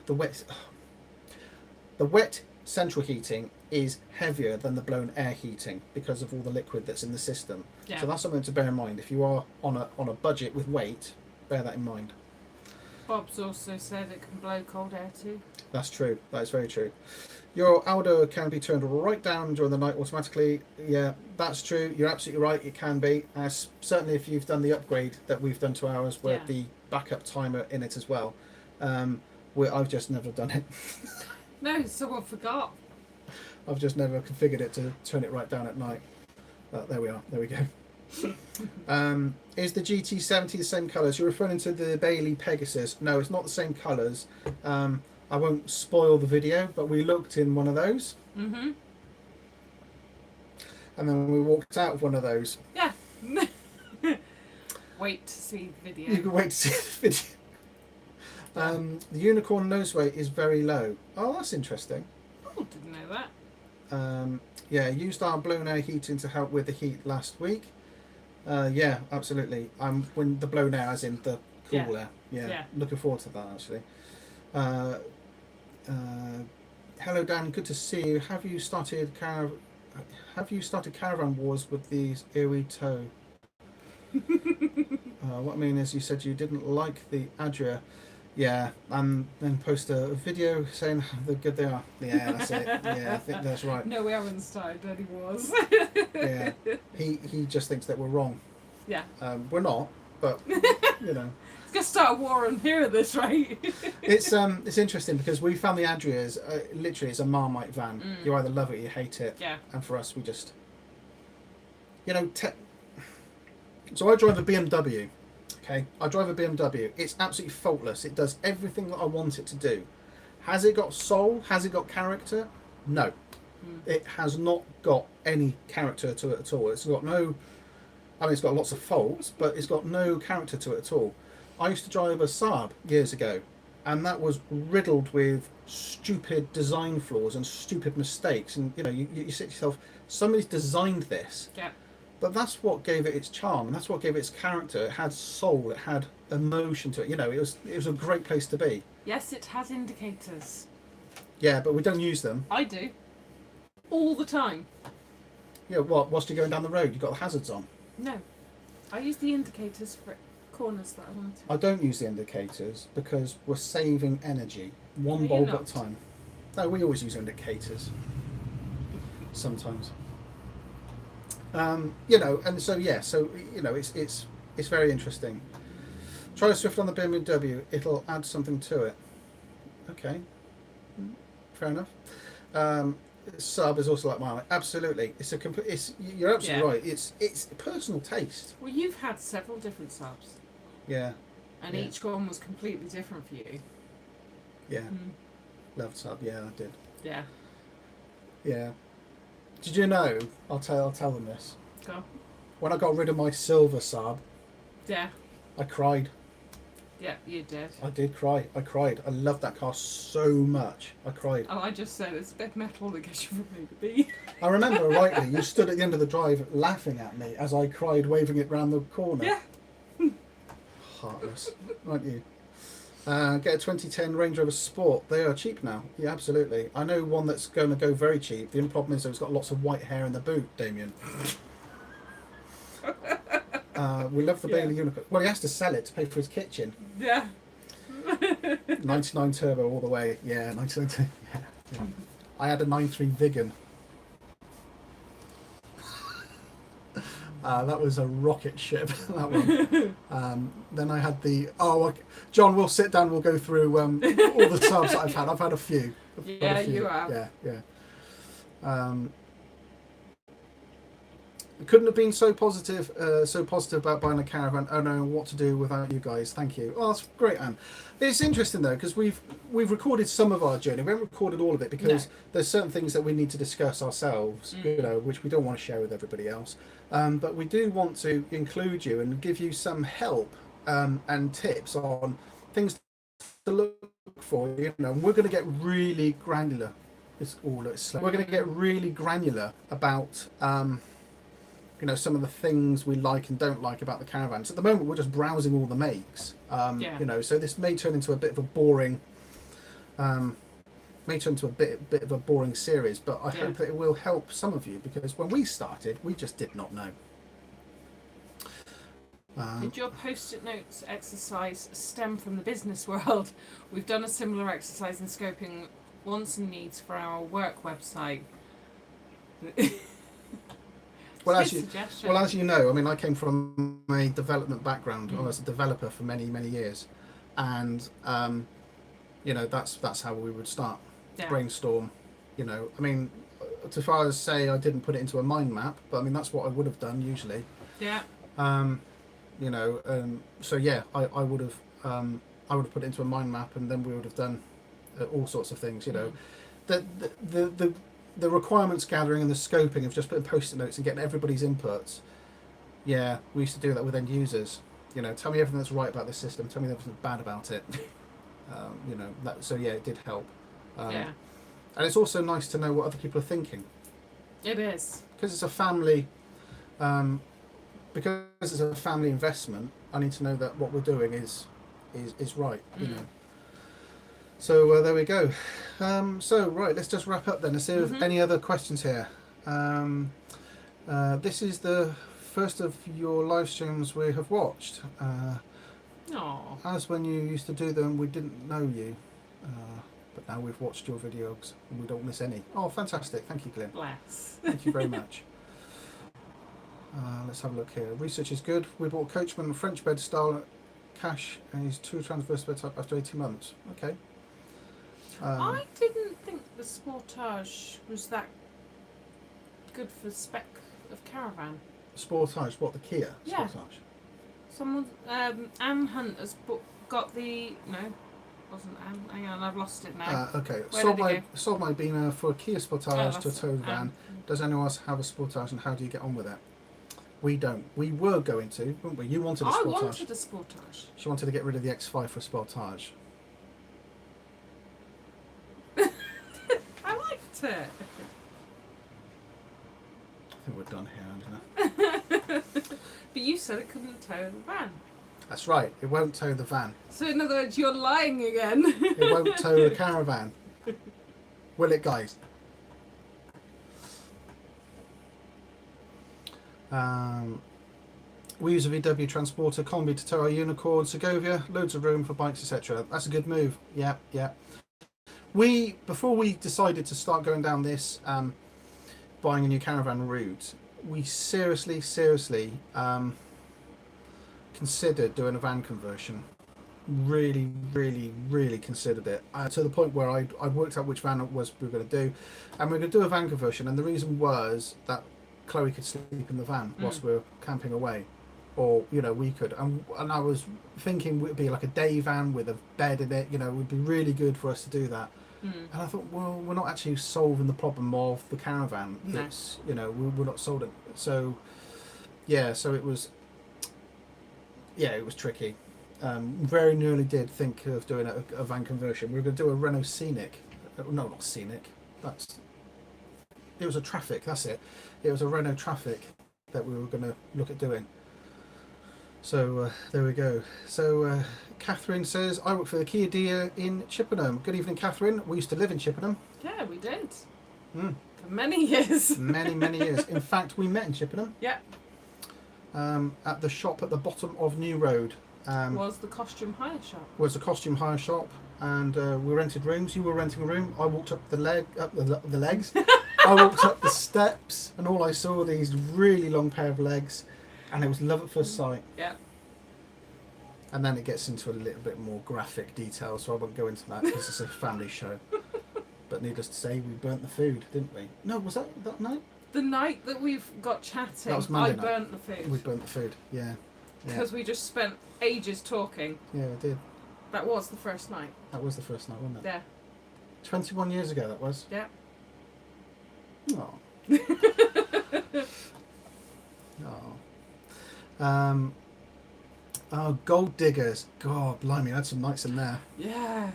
wet. The wet central heating is heavier than the blown air heating because of all the liquid that's in the system. Yeah. So that's something to bear in mind. If you are on a budget with weight, bear that in mind. Bob's also said it can blow cold air too. That's true. That is very true. Your Aldo can be turned right down during the night automatically. Yeah, that's true. You're absolutely right. It can be. Certainly if you've done the upgrade that we've done to ours with Yeah. the backup timer in it as well. I've just never done it. No, someone forgot. I've just never configured it to turn it right down at night. But there we are. There we go. Is the GT70 the same colours? You're referring to the Bailey Pegasus. No, it's not the same colours. I won't spoil the video, but we looked in one of those. Mm-hmm. And then we walked out of one of those. Yeah. Wait to see the video. You can wait to see the video. The unicorn nose weight is very low. Oh, that's interesting. Oh, didn't know that. Yeah, used our blown air heating to help with the heat last week. Yeah, absolutely. When the blown air, as in the cool air. Yeah, looking forward to that actually. Hello Dan, good to see you. Have you started caravan wars with these Ewe toe? What I mean is, you said you didn't like the Adria. Yeah, and then post a video saying how good they are. Yeah, that's it. Yeah, I think that's right. No, we haven't started any wars. Yeah, he just thinks that we're wrong. Yeah. We're not, but you know. It's gonna start a war on here at this rate. It's interesting because we found the Adria's literally it's a Marmite van. You either love it or you hate it. Yeah. And for us, we just, you know, so I drive a BMW. Okay, I drive a BMW. It's absolutely faultless. It does everything that I want it to do. Has it got soul? Has it got character? No. It has not got any character to it at all. It's got no... I mean, it's got lots of faults, but it's got no character to it at all. I used to drive a Saab years ago, and that was riddled with stupid design flaws and stupid mistakes. And, you know, you say to yourself, somebody's designed this. Yeah. But that's what gave it its charm, and that's what gave it its character. It had soul, it had emotion to it. You know, it was a great place to be. Yes, it has indicators. Yeah, but we don't use them. I do. All the time. Yeah, what? Whilst you're going down the road, you've got the hazards on. No. I use the indicators for corners that I want to. I don't use the indicators because we're saving energy. One No, bulb you're at a time. No, we always use indicators. Sometimes. You know, and so yeah, so you know, it's very interesting. Try a Swift on the BMW. It'll add something to it. Okay, fair enough. Sub is also like mine. Absolutely, you're absolutely right. It's personal taste. Well, you've had several different subs. Yeah. And each one was completely different for you. Yeah. Loved Sub. Yeah, I did. Yeah. Yeah. Did you know? I'll tell them this. Go. When I got rid of my silver Saab, Yeah. I cried. Yeah, you did. I did cry. I cried. I loved that car so much. I cried. Oh, I just said it's a bit metal that gets you from A to B. I remember rightly, you stood at the end of the drive laughing at me as I cried, waving it round the corner. Yeah. Heartless, aren't you? Get a 2010 Range Rover Sport. They are cheap now. Yeah, absolutely. I know one that's going to go very cheap. The only problem is it's got lots of white hair in the boot, Damien. We love the Bailey Unicorn. Well, he has to sell it to pay for his kitchen. Yeah. 99 turbo all the way. Yeah, 99 turbo. Yeah. I had a 9.3 Vigan. That was a rocket ship, that one. Then I had the... John, we'll sit down, we'll go through all the subs that I've had. I've had a few. Yeah, you have. Yeah. Couldn't have been so positive about buying a caravan. I don't know what to do without you guys. Thank you. Oh, that's great, Anne. It's interesting though because we've recorded some of our journey. We haven't recorded all of it because there's certain things that we need to discuss ourselves, you know, which we don't want to share with everybody else. But we do want to include you and give you some help and tips on things to look for. You know, and we're going to get really granular. We're going to get really granular about. You know, some of the things we like and don't like about the caravans. At the moment, we're just browsing all the makes. You know, so this may turn into a bit of a boring may turn into a bit of a boring series, but I hope that it will help some of you, because when we started, we just did not know. Did your post-it notes exercise stem from the business world? We've done a similar exercise in scoping wants and needs for our work website. Well, as you know, I mean, I came from a development background. I was a developer for many years, and you know, that's how we would start. Brainstorm. You know, I mean, as far as say I didn't put it into a mind map, but I mean that's what I would have done usually. You know, so yeah, I would have put it into a mind map, and then we would have done all sorts of things. You know, the requirements gathering and the scoping of just putting post-it notes and getting everybody's inputs. Yeah, we used to do that with end users. You know, tell me everything that's right about this system. Tell me everything bad about it. You know, so yeah, it did help. And it's also nice to know what other people are thinking. It is, because it's a family. Because it's a family investment, I need to know that what we're doing is right. You know. So there we go. So right, let's just wrap up then. Let's see if any other questions here. This is the first of your live streams we have watched. As when you used to do them, we didn't know you, but now we've watched your videos and we don't miss any. Oh, fantastic! Thank you, Glenn. Bless. Thank you very much. Let's have a look here. Research is good. We bought Coachman French bed style cash and he's 2 transverse bed type after 18 months. Okay. I didn't think the Sportage was that good for spec of caravan. Sportage, what, the Kia? Yeah. Sportage? Someone, Anne Hunt has got the, no, wasn't Anne, hang on, I've lost it now. Okay, Where sold my Beamer for a Kia Sportage to a towed van. Does anyone else have a Sportage and how do you get on with it? We don't. We were going to, weren't we? You wanted a Sportage. I wanted a Sportage. She wanted to get rid of the X5 for a Sportage. I liked it. I think we're done here, Angela. But you said it couldn't tow the van. That's right. It won't tow the van. So in other words, you're lying again. It won't tow the caravan. Will it, guys? We use a VW transporter combi to tow our Unicorn, Segovia, loads of room for bikes, etc. That's a good move. Yeah. Before we decided to start going down this buying a new caravan route, we seriously considered doing a van conversion. Really considered it, to the point where I worked out which van it was we were going to do, and we were going to do a van conversion, and the reason was that Chloe could sleep in the van whilst we were camping away, or you know, we could, and I was thinking it would be like a day van with a bed in it, you know, it would be really good for us to do that. And I thought, well, we're not actually solving the problem of the caravan. No. It's, you know, we're not solving it. So yeah, so it was tricky. Very nearly did think of doing a van conversion. We were going to do a Renault Scenic. No, not Scenic. It was a Traffic. That's it. It was a Renault Traffic that we were going to look at doing. So there we go. So Catherine says, I work for the Kia dealer in Chippenham. Good evening, Catherine. We used to live in Chippenham. Yeah, we did. For many years. many years. In fact, we met in Chippenham. Yeah. At the shop at the bottom of New Road. Was the costume hire shop. Was a costume hire shop, and we rented rooms. You were renting a room. I walked up the legs. I walked up the steps, and all I saw were these really long pair of legs, and it was love at first sight. Yeah. And then it gets into a little bit more graphic detail, so I won't go into that because it's a family show. But needless to say, we burnt the food, didn't we? No, was that night? The night that we've got chatting, That was Monday I night. burnt the food. We burnt the food, yeah. Because we just spent ages talking. Yeah, we did. That was the first night. That was the first night, wasn't it? Yeah. 21 years ago, that was. Yeah. Oh, Gold Diggers. God, blimey, I had some nights in there. Yeah.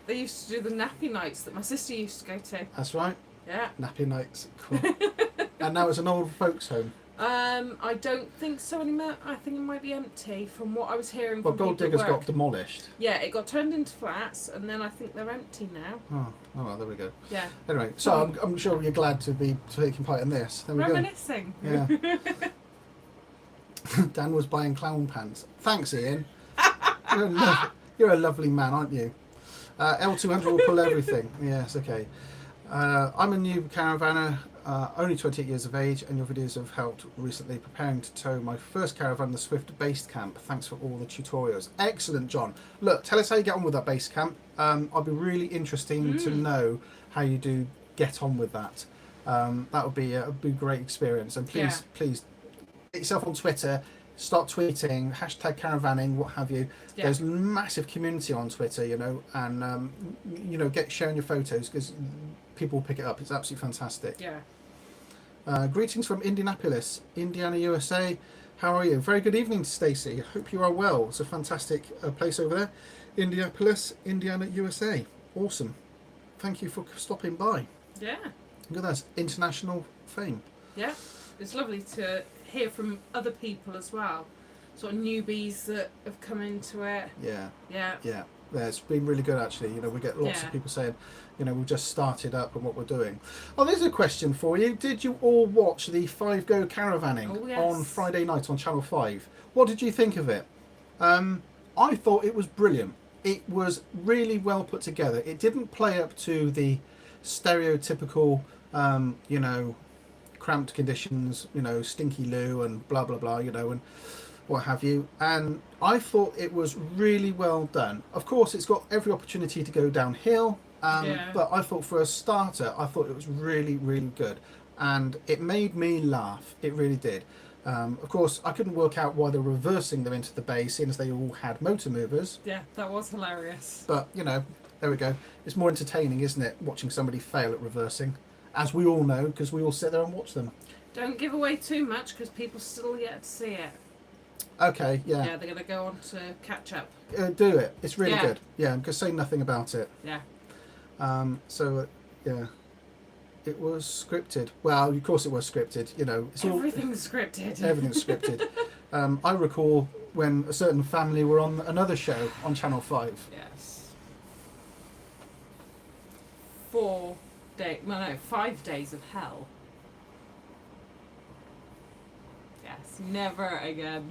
They used to do the nappy nights that my sister used to go to. That's right. Yeah. Nappy nights. Cool. And now it's an old folks home. I don't think so anymore. I think it might be empty from what I was hearing Well, from Gold people at Digger's work. got demolished. Yeah, it got turned into flats, and then I think they're empty now. Oh, well, there we go. Yeah. Anyway, so I'm sure you're glad to be taking part in this. There we Reminiscing. go. Yeah. Dan was buying clown pants. Thanks, Ian. You're a lovely man, aren't you? L200 will pull everything. Yes, okay. I'm a new caravanner, only 28 years of age, and your videos have helped recently preparing to tow my first caravan, the Swift Base Camp. Thanks for all the tutorials. Excellent, John. Look, tell us how you get on with that base camp. I'll be really interesting to know how you do get on with that. That would be a great experience. And please get yourself on Twitter. Start tweeting, hashtag caravanning, what have you. Yeah. There's massive community on Twitter, you know, and get sharing your photos because people will pick it up. It's absolutely fantastic. Yeah. Greetings from Indianapolis, Indiana, USA. How are you? Very good evening, Stacey. Hope you are well. It's a fantastic place over there, Indianapolis, Indiana, USA. Awesome. Thank you for stopping by. Yeah. Look at that, international fame. Yeah. It's lovely to hear from other people as well, sort of newbies that have come into it. Yeah. Yeah. Yeah. Yeah, it's been really good actually. You know, we get lots of people saying, you know, we've just started up and what we're doing. Oh, there's a question for you. Did you all watch the 5 Go Caravanning on Friday night on Channel 5? What did you think of it? I thought it was brilliant. It was really well put together. It didn't play up to the stereotypical, you know, cramped conditions, you know, stinky loo and blah blah blah, you know, and what have you. And I thought it was really well done. Of course, it's got every opportunity to go downhill, but I thought for a starter, I thought it was really, really good, and it made me laugh. It really did. Of course, I couldn't work out why they're reversing them into the bay, seeing as they all had motor movers. Yeah, that was hilarious. But you know, there we go. It's more entertaining, isn't it, watching somebody fail at reversing? As we all know, because we all sit there and watch them. Don't give away too much, because people still yet to see it. Okay, yeah. Yeah, they're going to go on to catch up. Do it. It's really good. Yeah, because say nothing about it. Yeah. Yeah. It was scripted. Well, of course it was scripted. You know, it's everything's scripted. Everything's scripted. I recall when a certain family were on another show on Channel 5. Yes. 5 days of hell. Yes, never again.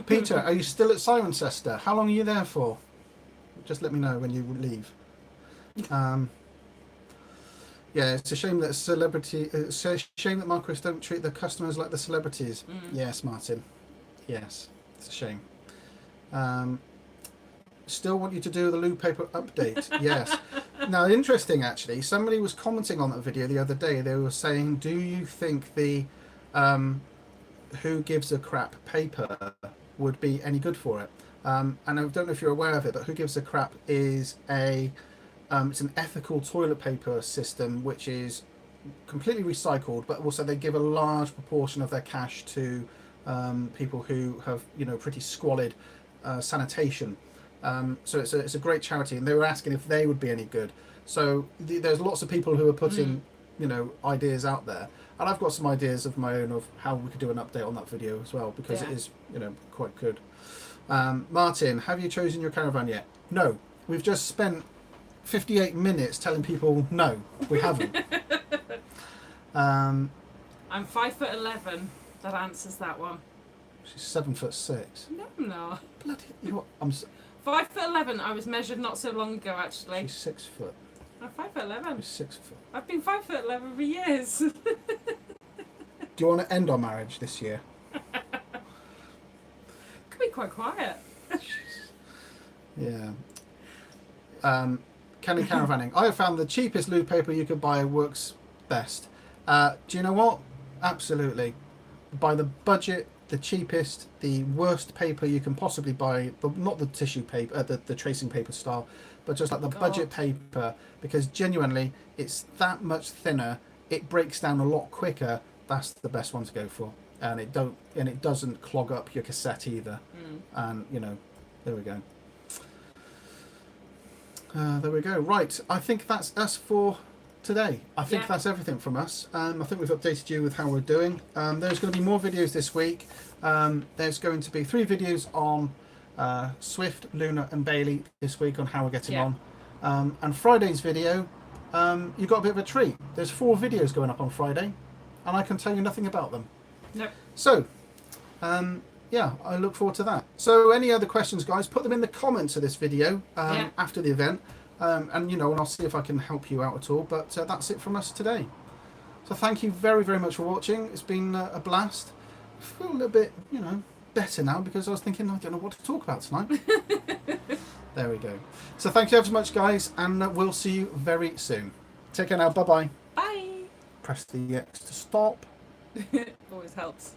Peter, are you still at Cirencester? How long are you there for? Just let me know when you leave. Yeah, it's a shame that it's a shame that Marquis don't treat their customers like the celebrities. Yes, Martin. Yes, it's a shame. Still want you to do the loo paper update. Yes. Now, interesting actually. Somebody was commenting on that video the other day. They were saying, "Do you think the Who Gives a Crap paper would be any good for it?" And I don't know if you're aware of it, but Who Gives a Crap is it's an ethical toilet paper system which is completely recycled, but also they give a large proportion of their cash to people who have, you know, pretty squalid sanitation. So it's a great charity, and they were asking if they would be any good. So there's lots of people who are putting you know, ideas out there, and I've got some ideas of my own of how we could do an update on that video as well, because it is, you know, quite good. Martin, have you chosen your caravan yet? No, we've just spent 58 minutes telling people no, we haven't. I'm 5'11". That answers that one. She's 7'6". No, I'm not. Bloody, you know what? I'm 5'11". I was measured not so long ago, actually. She's 6 foot. I'm 5'11". She's 6 foot. I've been 5'11" for years. Do you want to end our marriage this year? Could be quite quiet. Yeah. Canny caravanning. I have found the cheapest loo paper you could buy works best. Do you know what? Absolutely. By the budget, the cheapest, the worst paper you can possibly buy, but not the tissue paper, the tracing paper style, but just like the budget paper, because genuinely it's that much thinner, it breaks down a lot quicker. That's the best one to go for, and it doesn't clog up your cassette either. And you know, there we go. There we go. Right, I think that's us for today. I think Yeah. that's everything from us. I think we've updated you with how we're doing. There's going to be more videos this week. There's going to be 3 videos on Swift, Luna and Bailey this week on how we're getting on. And Friday's video, you got a bit of a treat. There's 4 videos going up on Friday, and I can tell you nothing about them. Nope. So, yeah, I look forward to that. So any other questions, guys, put them in the comments of this video after the event. And, you know, and I'll see if I can help you out at all. But that's it from us today. So thank you very, very much for watching. It's been a blast. I feel a little bit, you know, better now because I was thinking, I don't know what to talk about tonight. There we go. So thank you ever so much, guys, and we'll see you very soon. Take care now. Bye-bye. Bye. Press the X to stop. Always helps.